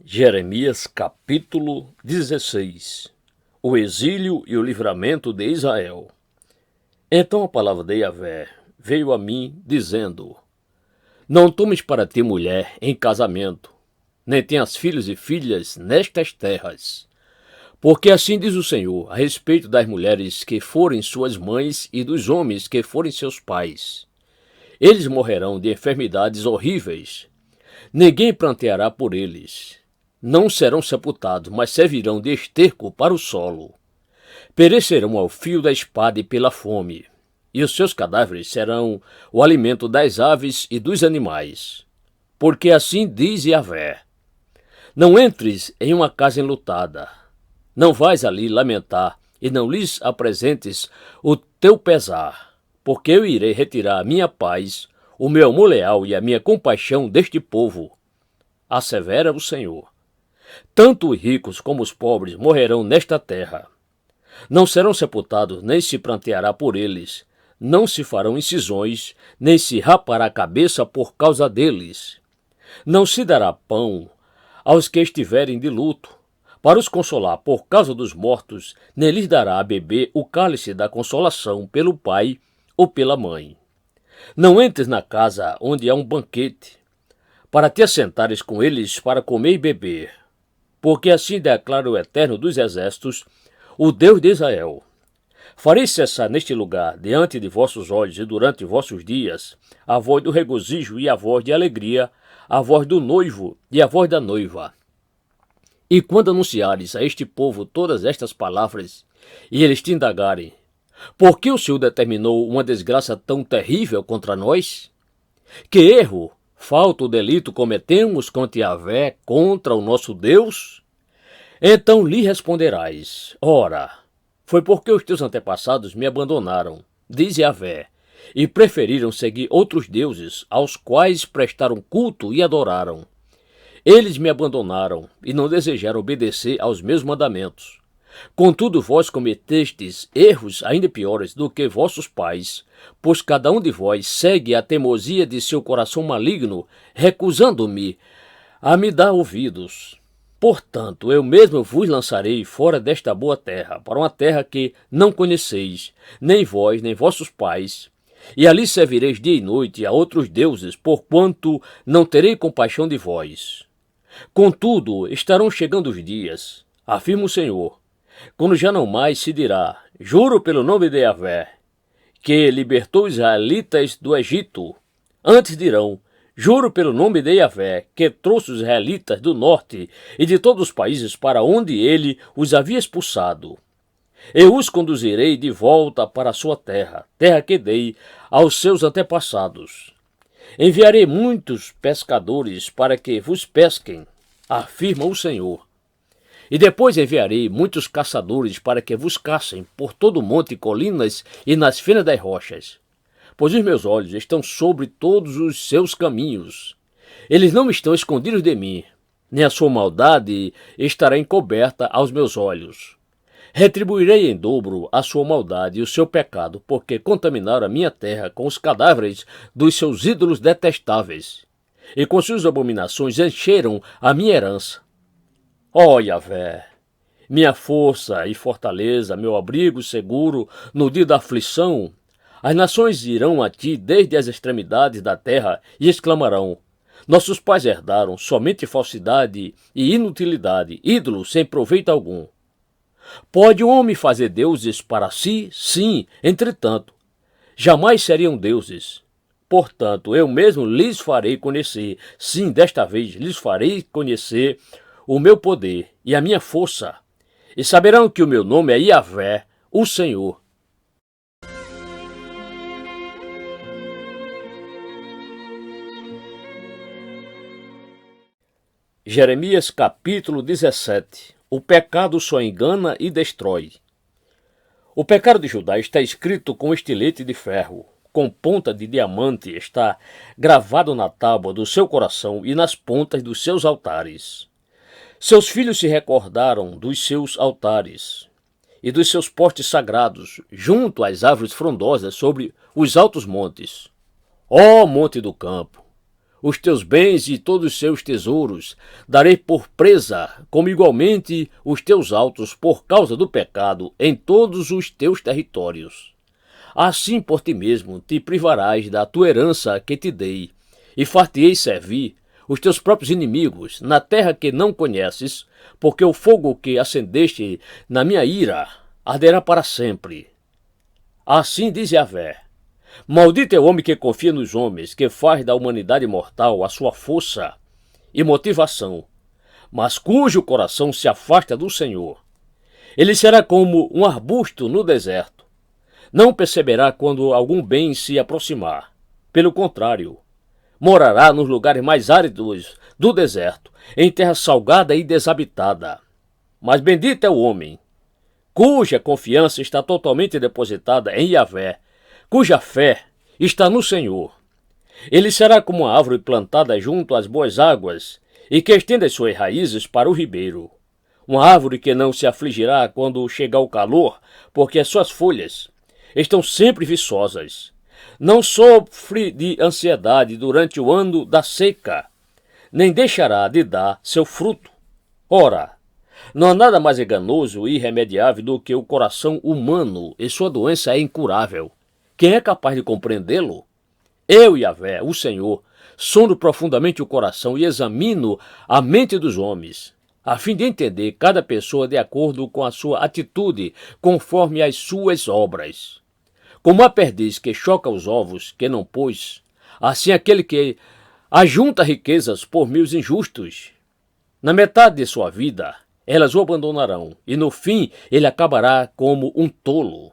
Jeremias capítulo 16. O exílio e o livramento de Israel. Então a palavra de Yahvé veio a mim, dizendo: Não tomes para ti mulher em casamento, nem tenhas filhos e filhas nestas terras. Porque assim diz o Senhor a respeito das mulheres que forem suas mães e dos homens que forem seus pais. Eles morrerão de enfermidades horríveis. Ninguém planteará por eles. Não serão sepultados, mas servirão de esterco para o solo. Perecerão ao fio da espada e pela fome, e os seus cadáveres serão o alimento das aves e dos animais. Porque assim diz Yahvé: Não entres em uma casa enlutada, não vais ali lamentar, e não lhes apresentes o teu pesar, porque eu irei retirar a minha paz, o meu amor leal e a minha compaixão deste povo, assevera o Senhor. Tanto os ricos como os pobres morrerão nesta terra. Não serão sepultados, nem se planteará por eles. Não se farão incisões, nem se rapará a cabeça por causa deles. Não se dará pão aos que estiverem de luto, para os consolar por causa dos mortos, nem lhes dará a beber o cálice da consolação pelo pai ou pela mãe. Não entres na casa onde há um banquete, para te assentares com eles para comer e beber. Porque assim declara o Eterno dos Exércitos, o Deus de Israel: Farei cessar neste lugar, diante de vossos olhos e durante vossos dias, a voz do regozijo e a voz de alegria, a voz do noivo e a voz da noiva. E quando anunciares a este povo todas estas palavras, e eles te indagarem: Por que o Senhor determinou uma desgraça tão terrível contra nós? Que erro, falta ou delito cometemos contra Yahvé, contra o nosso Deus? Então lhe responderás: Ora, foi porque os teus antepassados me abandonaram, diz Yahvé, e preferiram seguir outros deuses, aos quais prestaram culto e adoraram. Eles me abandonaram e não desejaram obedecer aos meus mandamentos. Contudo, vós cometestes erros ainda piores do que vossos pais, pois cada um de vós segue a teimosia de seu coração maligno, recusando-me a me dar ouvidos. Portanto, eu mesmo vos lançarei fora desta boa terra, para uma terra que não conheceis, nem vós, nem vossos pais, e ali servireis dia e noite a outros deuses, porquanto não terei compaixão de vós. Contudo, estarão chegando os dias, afirma o Senhor, quando já não mais se dirá: Juro pelo nome de Yahvé, que libertou os israelitas do Egito. Antes dirão: Juro pelo nome de Yahvé, que trouxe os israelitas do norte e de todos os países para onde ele os havia expulsado. Eu os conduzirei de volta para a sua terra, terra que dei aos seus antepassados. Enviarei muitos pescadores para que vos pesquem, afirma o Senhor. E depois enviarei muitos caçadores para que vos caçem por todo o monte e colinas e nas finas das rochas. Pois os meus olhos estão sobre todos os seus caminhos. Eles não estão escondidos de mim, nem a sua maldade estará encoberta aos meus olhos. Retribuirei em dobro a sua maldade e o seu pecado, porque contaminaram a minha terra com os cadáveres dos seus ídolos detestáveis, e com suas abominações encheram a minha herança. Ó Yahvé, minha força e fortaleza, meu abrigo seguro no dia da aflição, as nações irão a ti desde as extremidades da terra e exclamarão: Nossos pais herdaram somente falsidade e inutilidade, ídolos sem proveito algum. Pode o homem fazer deuses para si? Sim, entretanto, jamais seriam deuses. Portanto, eu mesmo lhes farei conhecer, sim, desta vez lhes farei conhecer o meu poder e a minha força, e saberão que o meu nome é Yahvé, o Senhor. Jeremias capítulo 17. O pecado só engana e destrói. O pecado de Judá está escrito com estilete de ferro, com ponta de diamante, está gravado na tábua do seu coração e nas pontas dos seus altares. Seus filhos se recordaram dos seus altares e dos seus postes sagrados, junto às árvores frondosas sobre os altos montes. Ó monte do campo, os teus bens e todos os seus tesouros darei por presa, como igualmente os teus altos por causa do pecado em todos os teus territórios. Assim por ti mesmo te privarás da tua herança que te dei, e far-te-ei servir os teus próprios inimigos na terra que não conheces, porque o fogo que acendeste na minha ira arderá para sempre. Assim diz Yahvé: maldito é o homem que confia nos homens, que faz da humanidade mortal a sua força e motivação, mas cujo coração se afasta do Senhor. Ele será como um arbusto no deserto. Não perceberá quando algum bem se aproximar. Pelo contrário, morará nos lugares mais áridos do deserto, em terra salgada e desabitada. Mas bendito é o homem, cuja confiança está totalmente depositada em Yahvé, cuja fé está no Senhor. Ele será como uma árvore plantada junto às boas águas e que estende as suas raízes para o ribeiro. Uma árvore que não se afligirá quando chegar o calor, porque as suas folhas estão sempre viçosas. Não sofre de ansiedade durante o ano da seca, nem deixará de dar seu fruto. Ora, não há nada mais enganoso e irremediável do que o coração humano, e sua doença é incurável. Quem é capaz de compreendê-lo? Eu, Yahvé, o Senhor, sondo profundamente o coração e examino a mente dos homens, a fim de entender cada pessoa de acordo com a sua atitude, conforme as suas obras. Como a perdiz que choca os ovos que não pôs, assim aquele que ajunta riquezas por meios injustos. Na metade de sua vida, elas o abandonarão, e no fim ele acabará como um tolo.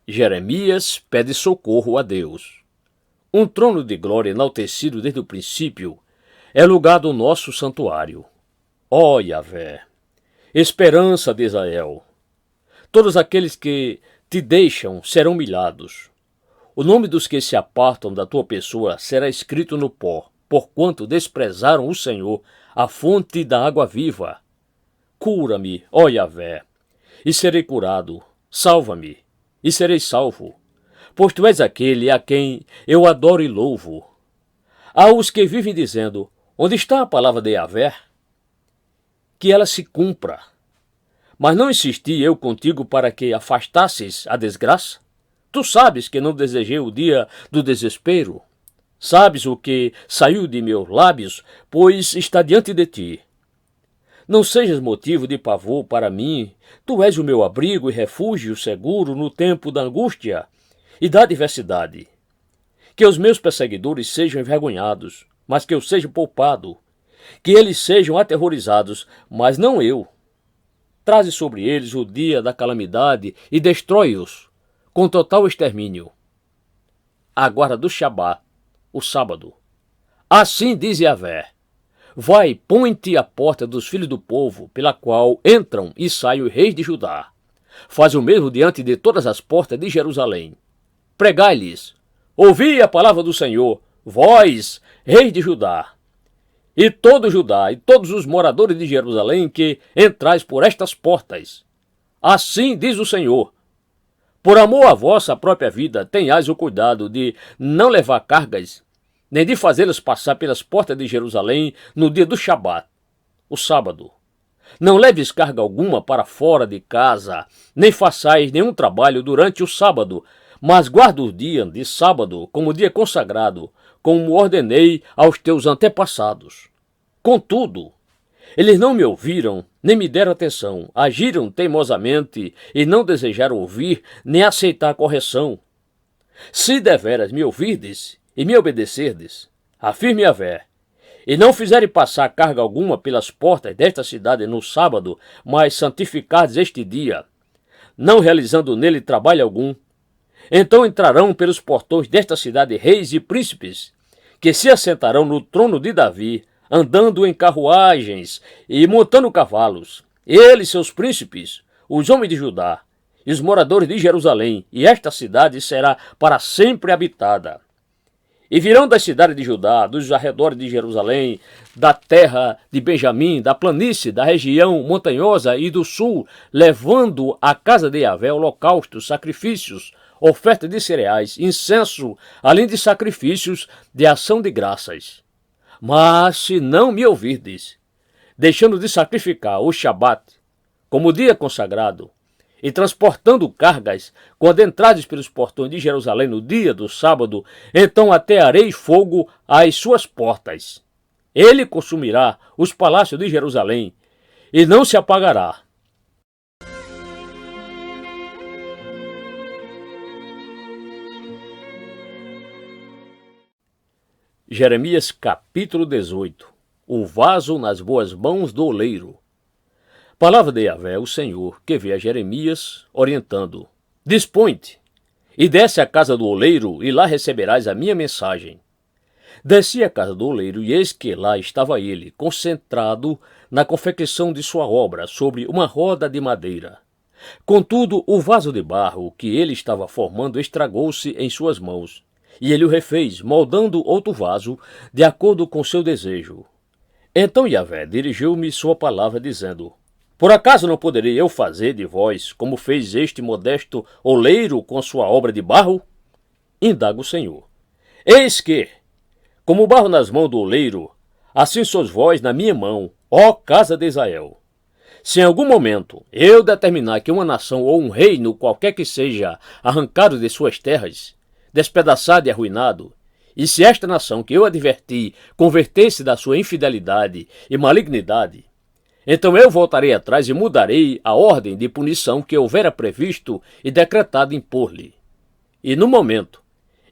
Jeremias pede socorro a Deus. Um trono de glória enaltecido desde o princípio é lugar do nosso santuário. Ó Yahvé, esperança de Israel, todos aqueles que te deixam serão humilhados. O nome dos que se apartam da tua pessoa será escrito no pó, porquanto desprezaram o Senhor, a fonte da água viva. Cura-me, ó Yahvé, e serei curado. Salva-me, e serei salvo, pois tu és aquele a quem eu adoro e louvo. Há os que vivem dizendo: onde está a palavra de Yahvé? Que ela se cumpra. Mas não insisti eu contigo para que afastasses a desgraça? Tu sabes que não desejei o dia do desespero. Sabes o que saiu de meus lábios, pois está diante de ti. Não sejas motivo de pavor para mim. Tu és o meu abrigo e refúgio seguro no tempo da angústia e da adversidade. Que os meus perseguidores sejam envergonhados, mas que eu seja poupado. Que eles sejam aterrorizados, mas não eu. Traze sobre eles o dia da calamidade e destrói-os com total extermínio. A guarda do Shabá, o sábado. Assim diz Yahvé: vai, põe-te à porta dos filhos do povo, pela qual entram e saem os reis de Judá. Faz o mesmo diante de todas as portas de Jerusalém. Pregai-lhes: ouvi a palavra do Senhor, vós, reis de Judá. E todo Judá e todos os moradores de Jerusalém que entrais por estas portas. Assim diz o Senhor: por amor à vossa própria vida, tenhais o cuidado de não levar cargas, nem de fazê-las passar pelas portas de Jerusalém no dia do Shabat, o sábado. Não leves carga alguma para fora de casa, nem façais nenhum trabalho durante o sábado, mas guarda o dia de sábado como dia consagrado, como ordenei aos teus antepassados. Contudo, eles não me ouviram, nem me deram atenção, agiram teimosamente e não desejaram ouvir, nem aceitar a correção. Se deveras me ouvirdes e me obedecerdes, afirme Yahvé, e não fizerem passar carga alguma pelas portas desta cidade no sábado, mas santificardes este dia, não realizando nele trabalho algum, então entrarão pelos portões desta cidade reis e príncipes, que se assentarão no trono de Davi, andando em carruagens e montando cavalos, eles, seus príncipes, os homens de Judá, e os moradores de Jerusalém, e esta cidade será para sempre habitada. E virão das cidades de Judá, dos arredores de Jerusalém, da terra de Benjamim, da planície, da região montanhosa e do sul, levando à casa de Yahvé holocaustos, sacrifícios, oferta de cereais, incenso, além de sacrifícios de ação de graças. Mas se não me ouvirdes, deixando de sacrificar o Shabat, como dia consagrado, e transportando cargas, quando entrades pelos portões de Jerusalém no dia do sábado, então atearei fogo às suas portas. Ele consumirá os palácios de Jerusalém, e não se apagará. Jeremias capítulo 18. O vaso nas boas mãos do oleiro. Palavra de Yahvé, o Senhor, que veio a Jeremias, orientando: Dispõe-te, e desce à casa do oleiro, e lá receberás a minha mensagem. Desci à casa do oleiro, e eis que lá estava ele, concentrado na confecção de sua obra, sobre uma roda de madeira. Contudo, o vaso de barro que ele estava formando estragou-se em suas mãos, e ele o refez, moldando outro vaso, de acordo com seu desejo. Então Yahvé dirigiu-me sua palavra, dizendo: Por acaso não poderei eu fazer de vós, como fez este modesto oleiro com sua obra de barro? Indaga o Senhor. Eis que, como barro nas mãos do oleiro, assim sois vós na minha mão, ó casa de Israel. Se em algum momento eu determinar que uma nação ou um reino, qualquer que seja, arrancado de suas terras, despedaçado e arruinado, e se esta nação que eu adverti converter-se da sua infidelidade e malignidade, então eu voltarei atrás e mudarei a ordem de punição que houvera previsto e decretado impor-lhe. E no momento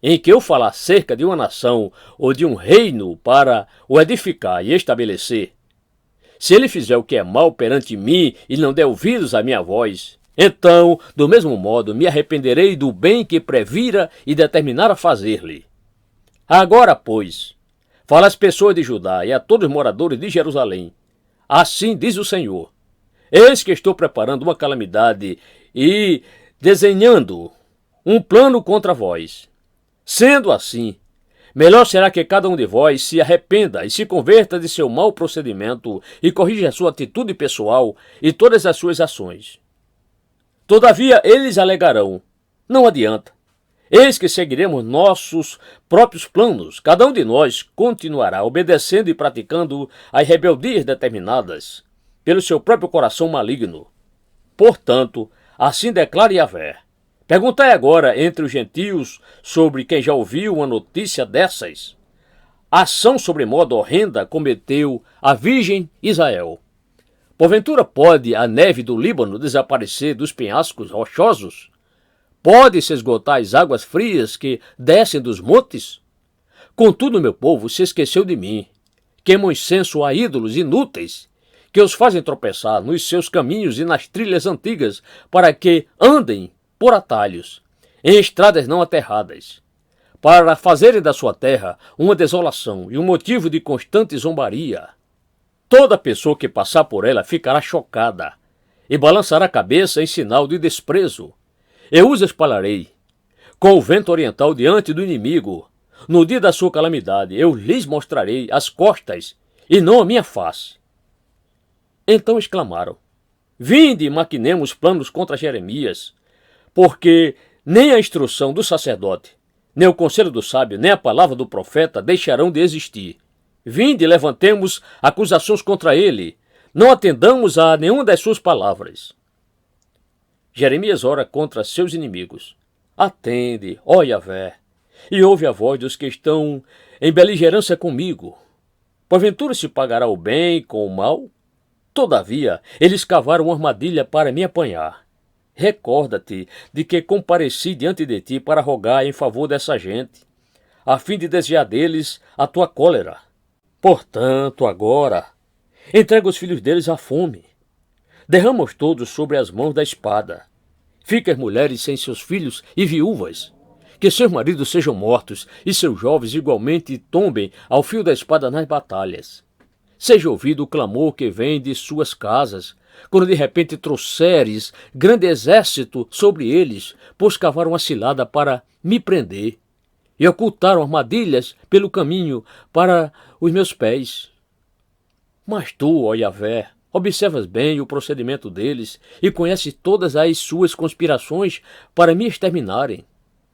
em que eu falar acerca de uma nação ou de um reino para o edificar e estabelecer, se ele fizer o que é mal perante mim e não der ouvidos à minha voz, então, do mesmo modo, me arrependerei do bem que previra e determinara fazer-lhe. Agora, pois, fala às pessoas de Judá e a todos os moradores de Jerusalém. Assim diz o Senhor: Eis que estou preparando uma calamidade e desenhando um plano contra vós. Sendo assim, melhor será que cada um de vós se arrependa e se converta de seu mau procedimento e corrija a sua atitude pessoal e todas as suas ações. Todavia eles alegarão: Não adianta. Eis que seguiremos nossos próprios planos. Cada um de nós continuará obedecendo e praticando as rebeldias determinadas pelo seu próprio coração maligno. Portanto, assim declara Yahvé: Perguntai agora entre os gentios sobre quem já ouviu uma notícia dessas. Ação sobremodo horrenda cometeu a virgem Israel. Porventura pode a neve do Líbano desaparecer dos penhascos rochosos? Pode-se esgotar as águas frias que descem dos montes? Contudo, meu povo se esqueceu de mim. Queimam incenso a ídolos inúteis, que os fazem tropeçar nos seus caminhos e nas trilhas antigas, para que andem por atalhos, em estradas não aterradas, para fazerem da sua terra uma desolação e um motivo de constante zombaria. Toda pessoa que passar por ela ficará chocada e balançará a cabeça em sinal de desprezo. Eu os espalharei com o vento oriental diante do inimigo. No dia da sua calamidade, eu lhes mostrarei as costas e não a minha face. Então exclamaram: Vinde e maquinemos planos contra Jeremias, porque nem a instrução do sacerdote, nem o conselho do sábio, nem a palavra do profeta deixarão de existir. Vinde e levantemos acusações contra ele, não atendamos a nenhuma das suas palavras. Jeremias ora contra seus inimigos. Atende, ó Yahvé, e ouve a voz dos que estão em beligerância comigo. Porventura se pagará o bem com o mal? Todavia, eles cavaram uma armadilha para me apanhar. Recorda-te de que compareci diante de ti para rogar em favor dessa gente, a fim de desviar deles a tua cólera. Portanto, agora, entrega os filhos deles à fome. Derrama-os todos sobre as mãos da espada. Fica as mulheres sem seus filhos e viúvas. Que seus maridos sejam mortos e seus jovens igualmente tombem ao fio da espada nas batalhas. Seja ouvido o clamor que vem de suas casas, quando de repente trouxeres grande exército sobre eles, pois cavaram a cilada para me prender, e ocultaram armadilhas pelo caminho para os meus pés. Mas tu, ó Yahvé, observas bem o procedimento deles e conheces todas as suas conspirações para me exterminarem.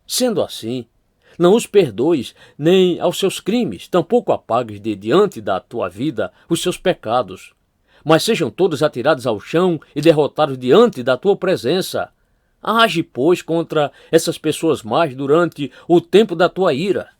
Sendo assim, não os perdoes nem aos seus crimes, tampouco apagues de diante da tua vida os seus pecados, mas sejam todos atirados ao chão e derrotados diante da tua presença. Age, pois, contra essas pessoas más durante o tempo da tua ira.